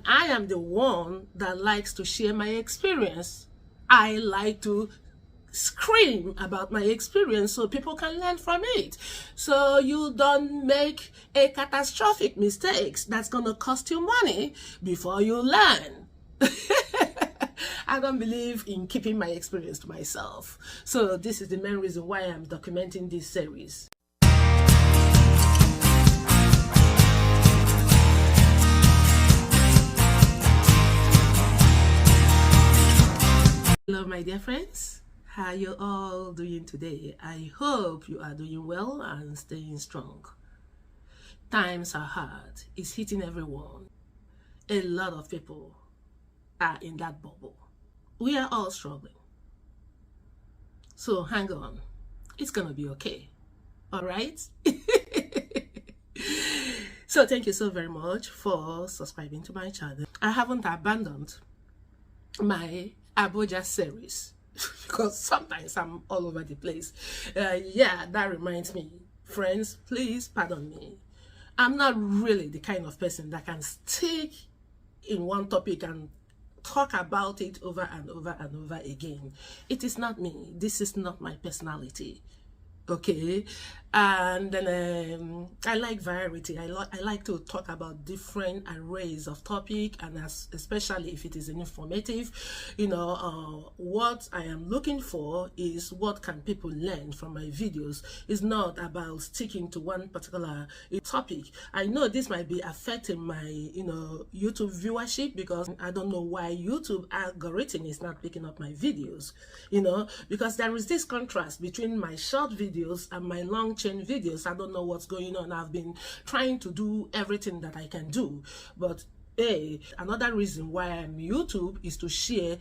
I am the one that likes to share my experience. I like to scream about my experience so people can learn from it. So you don't make a catastrophic mistake that's going to cost you money before you learn. I don't believe in keeping my experience to myself. So this is the main reason why I'm documenting this series. Hello my dear friends, how are you all doing today? I hope you are doing well and staying strong. Times are hard, it's hitting everyone. A lot of people are in that bubble. We are all struggling. So hang on, it's gonna be okay, all right? So thank you so very much for subscribing to my channel. I haven't abandoned my Abuja series because sometimes I'm all over the place. Yeah, that reminds me, friends, please pardon me. I'm not really the kind of person that can stick in one topic and talk about it over and over and over again. It is not me. This is not my personality. Okay, and then I like variety. I like to talk about different arrays of topic, and especially if it is informative. You know, what I am looking for is what can people learn from my videos. It's not about sticking to one particular topic. I know this might be affecting my YouTube viewership, because I don't know why YouTube algorithm is not picking up my videos, because there is this contrast between my short videos and my long chain videos. I don't know what's going on. I've been trying to do everything that I can do, but another reason why I'm YouTube is to share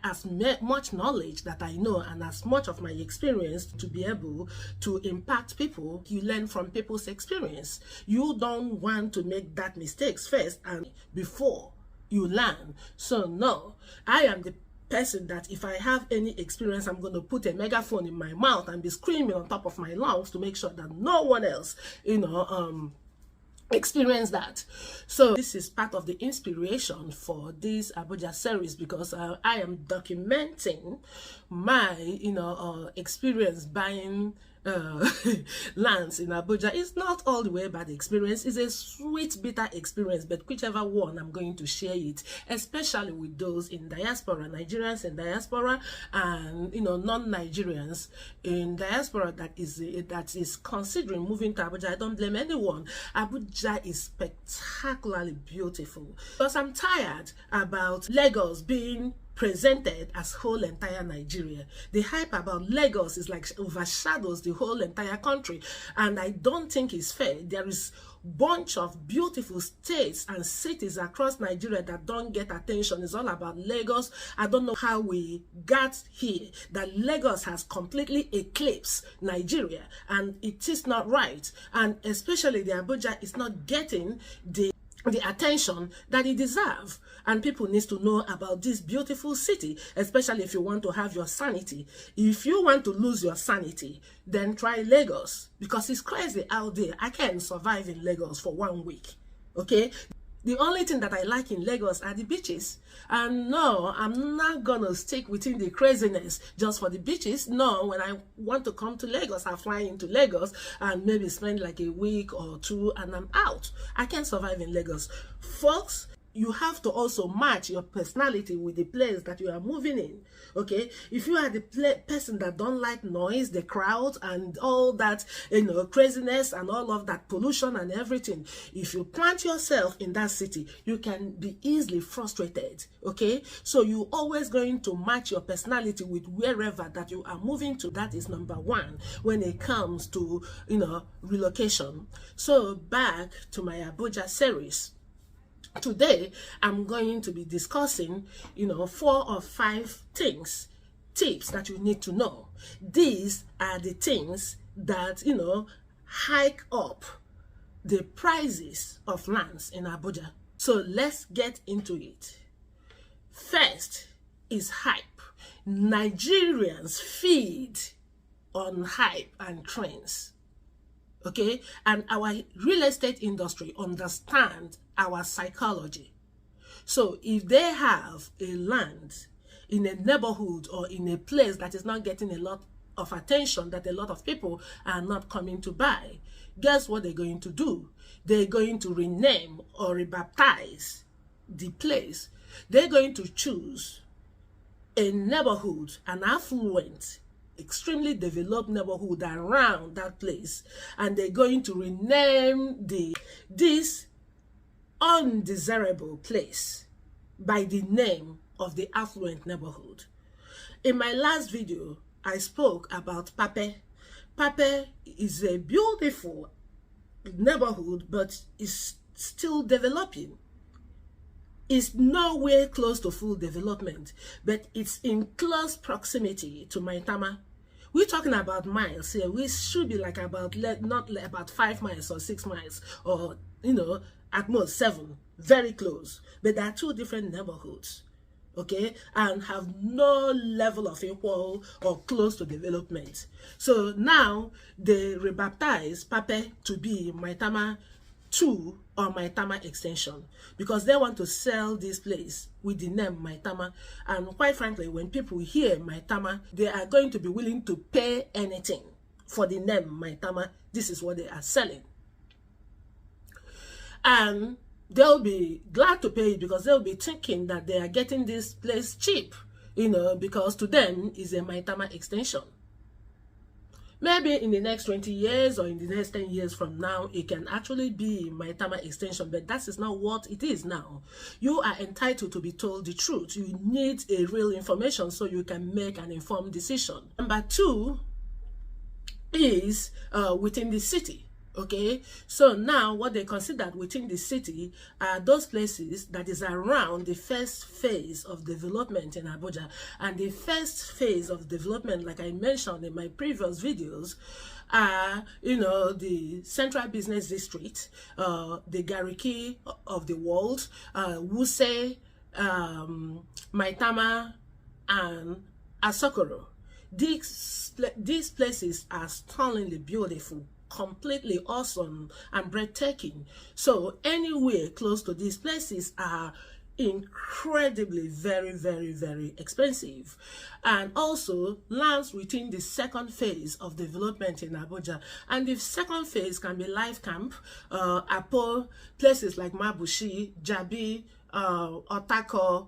as much knowledge that I know and as much of my experience to be able to impact people. You learn from people's experience. You don't want to make that mistakes first and before you learn. So no, I am the person that if I have any experience, I'm going to put a megaphone in my mouth and be screaming on top of my lungs to make sure that no one else experience that. So this is part of the inspiration for this Abuja series, because I am documenting my experience buying lands in Abuja. It's not all the way bad experience. It's a sweet bitter experience, but whichever one, I'm going to share it, especially with those in diaspora, Nigerians in diaspora, and non-Nigerians in diaspora that is considering moving to Abuja. I don't blame anyone. Abuja is spectacularly beautiful, because I'm tired about Lagos being presented as whole entire Nigeria. The hype about Lagos is like overshadows the whole entire country, and I don't think it's fair. There is bunch of beautiful states and cities across Nigeria that don't get attention. It's all about Lagos. I don't know how we got here, that Lagos has completely eclipsed Nigeria, and it is not right. And especially the Abuja is not getting the attention that it deserves, and people need to know about this beautiful city, especially if you want to have your sanity. If you want to lose your sanity, then try Lagos, because it's crazy out there. I can't survive in Lagos for 1 week. Okay, the only thing that I like in Lagos are the beaches. And no, I'm not gonna stick within the craziness just for the beaches. No, when I want to come to Lagos, I fly into Lagos and maybe spend like a week or two and I'm out. I can't survive in Lagos. Folks, you have to also match your personality with the place that you are moving in. Okay, if you are the person that don't like noise, the crowd and all that craziness and all of that pollution and everything, if you plant yourself in that city, you can be easily frustrated. Okay, so you always going to match your personality with wherever that you are moving to. That is number one when it comes to relocation. So back to my Abuja series. Today, I'm going to be discussing, 4 or 5 tips that you need to know. These are the things that, hike up the prices of lands in Abuja. So let's get into it. First is hype. Nigerians feed on hype and trends. Okay, and our real estate industry understands our psychology. So if they have a land in a neighborhood or in a place that is not getting a lot of attention, that a lot of people are not coming to buy, guess what they're going to do? They're going to rename or rebaptize the place. They're going to choose a neighborhood, an affluent, extremely developed neighborhood around that place, and they're going to rename this undesirable place by the name of the affluent neighborhood. In my last video, I spoke about Pape. Pape is a beautiful neighborhood, but is still developing. It's nowhere close to full development, but it's in close proximity to Maitama. We're talking about miles here. We should be like about, not about 5 miles or 6 miles, or, you know, at most 7, very close. But there are 2 different neighborhoods, okay, and have no level of equal or close to development. So now they rebaptize Pape to be Maitama 2 or Maitama extension, because they want to sell this place with the name Maitama. And quite frankly, when people hear Maitama, they are going to be willing to pay anything for the name Maitama. This is what they are selling, and they'll be glad to pay it because they'll be thinking that they are getting this place cheap, you know, because to them is a Maitama extension. Maybe in the next 20 years or in the next 10 years from now, it can actually be Maitama extension, but that is not what it is now. You are entitled to be told the truth. You need a real information so you can make an informed decision. Number 2 is within the city. Okay, so now what they considered within the city are those places that is around the first phase of development in Abuja. And the first phase of development, like I mentioned in my previous videos, are, you know, the Central Business District, the Gariki of the world, Wuse, Maitama, and Asokoro. These places are stunningly beautiful, completely awesome and breathtaking. So anywhere close to these places are incredibly very expensive. And also lands within the second phase of development in Abuja. And the second phase can be Life Camp, Apo, places like Mabushi, Jabi, Otako,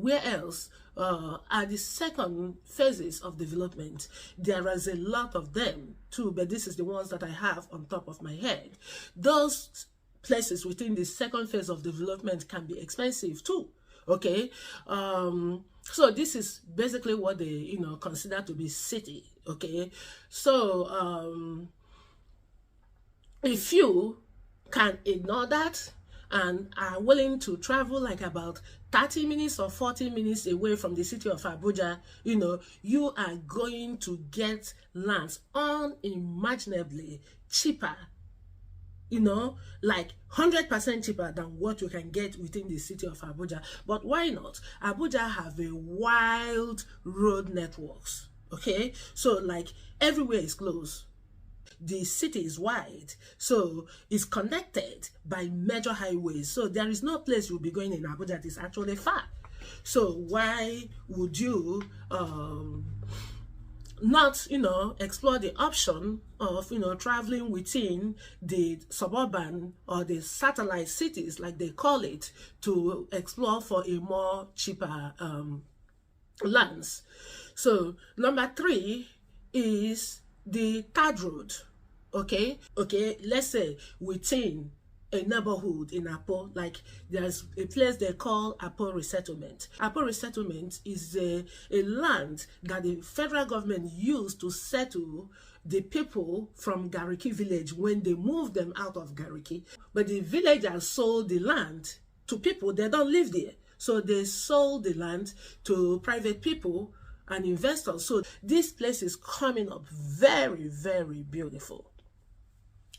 where else are the second phases of development. There is a lot of them too, but this is the ones that I have on top of my head. Those places within the second phase of development can be expensive too, okay? So this is basically what they, you know, consider to be city, okay? So if you can ignore that and are willing to travel like about 30 minutes or 40 minutes away from the city of Abuja, you know, you are going to get lands unimaginably cheaper, you know, like 100% cheaper than what you can get within the city of Abuja. But why not? Abuja have a wild road networks, okay? So like everywhere is close. The city is wide, so it's connected by major highways. So there is no place you'll be going in Abuja that is actually far. So why would you not, you know, explore the option of, you know, traveling within the suburban or the satellite cities, like they call it, to explore for a more cheaper lands? So number 3 is the third road. Okay, let's say within a neighborhood in Apo, like there's a place they call Apo Resettlement. Apo Resettlement is a land that the federal government used to settle the people from Gariki village when they moved them out of Gariki. But the villagers sold the land to people, they don't live there. So they sold the land to private people and investors. So this place is coming up very beautiful.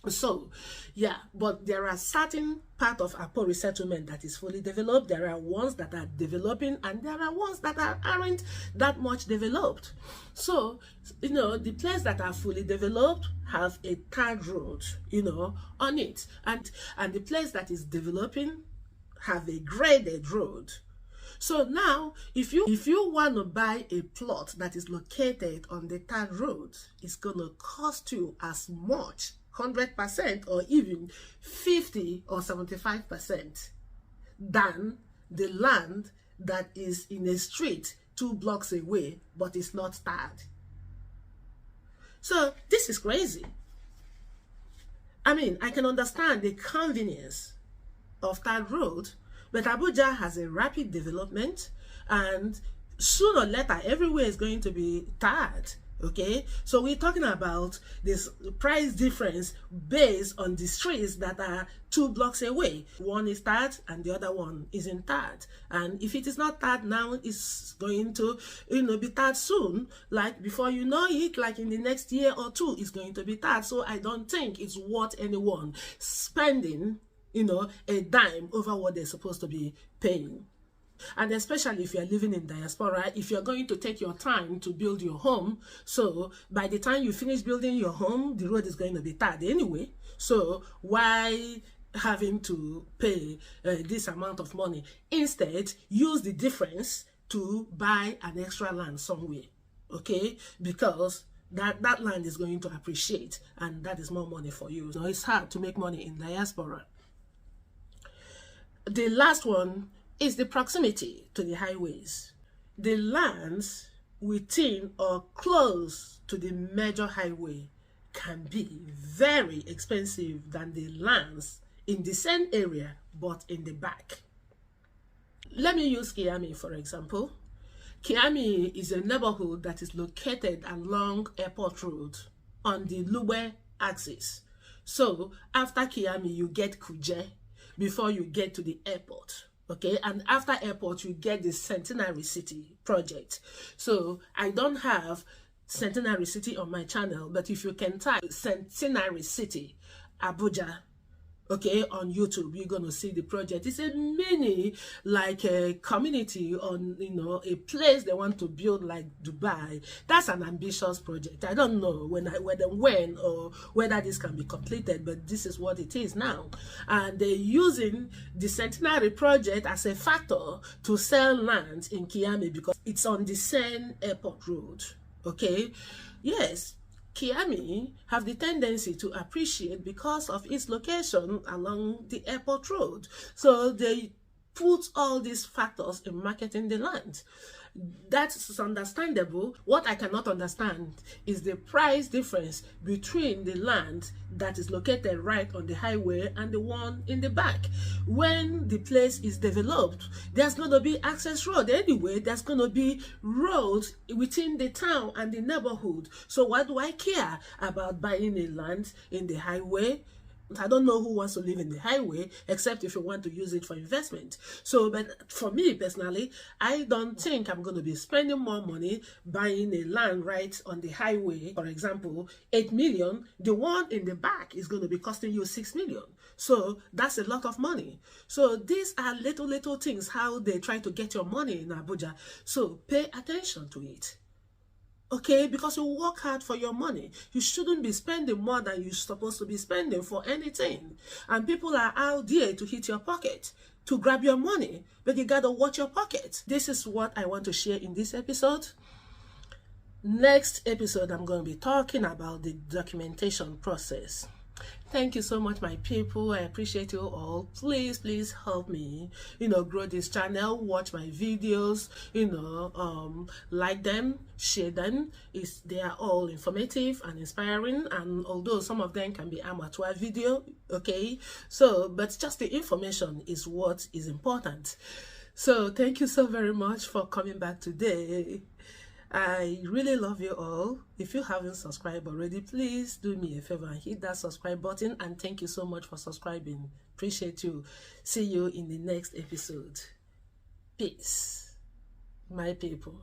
So yeah, but there are certain part of Apo Resettlement that is fully developed. There are ones that are developing, and there are ones that aren't that much developed. So, you know, the places that are fully developed have a third road, you know, on it, and the place that is developing have a graded road. So now, if you want to buy a plot that is located on the third road, it's going to cost you as much, 100% or even 50 or 75% than the land that is in a street 2 blocks away, but it's not tarred. So this is crazy. I mean, I can understand the convenience of that road, but Abuja has a rapid development, and sooner or later everywhere is going to be tarred. Okay, so we're talking about this price difference based on the streets that are 2 blocks away. One is tarred and the other one isn't tarred. And if it is not tarred now, it's going to, be tarred soon. Like before you know it, like in the next year or two, it's going to be tarred. So I don't think it's worth anyone spending, a dime over what they're supposed to be paying. And especially if you're living in diaspora, if you're going to take your time to build your home, so by the time you finish building your home, the road is going to be tarred anyway. So why having to pay this amount of money? Instead, use the difference to buy an extra land somewhere, okay? Because that land is going to appreciate, and that is more money for you. So it's hard to make money in diaspora. The last one is the proximity to the highways. The lands within or close to the major highway can be very expensive than the lands in the same area but in the back. Let me use Kiami for example. Kiami is a neighborhood that is located along Airport Road on the Lube axis. So after Kiami you get Kuje before you get to the airport. Okay, and after airport, you get the Centenary City project. So I don't have Centenary City on my channel, but if you can type Centenary City, Abuja, okay, on YouTube, you're going to see the project. It's a mini, like a community on, a place they want to build like Dubai. That's an ambitious project. I don't know when or whether this can be completed, but this is what it is now. And they're using the Centenary project as a factor to sell land in Kiami because it's on the same airport road, okay? Yes. Kiami have the tendency to appreciate because of its location along the airport road. So they put all these factors in marketing the land. That's understandable. What I cannot understand is the price difference between the land that is located right on the highway and the one in the back. When the place is developed, there's going to be access road anyway. There's going to be roads within the town and the neighborhood. So why do I care about buying a land in the highway? I don't know who wants to live in the highway, except if you want to use it for investment. So, but for me personally, I don't think I'm going to be spending more money buying a land right on the highway. For example, 8 million, the one in the back is going to be costing you 6 million. So that's a lot of money. So these are little things, how they try to get your money in Abuja. So pay attention to it. Okay, because you work hard for your money. You shouldn't be spending more than you're supposed to be spending for anything. And people are out there to hit your pocket, to grab your money, but you gotta watch your pocket. This is what I want to share in this episode. Next episode, I'm going to be talking about the documentation process. Thank you so much, my people. I appreciate you all. Please help me, grow this channel. Watch my videos, like them, share them. They are all informative and inspiring, and although some of them can be amateur video, okay, but just the information is what is important. So thank you so very much for coming back today. I really love you all. If you haven't subscribed already, please do me a favor and hit that subscribe button, and thank you so much for subscribing. Appreciate you. See you in the next episode. Peace, my people.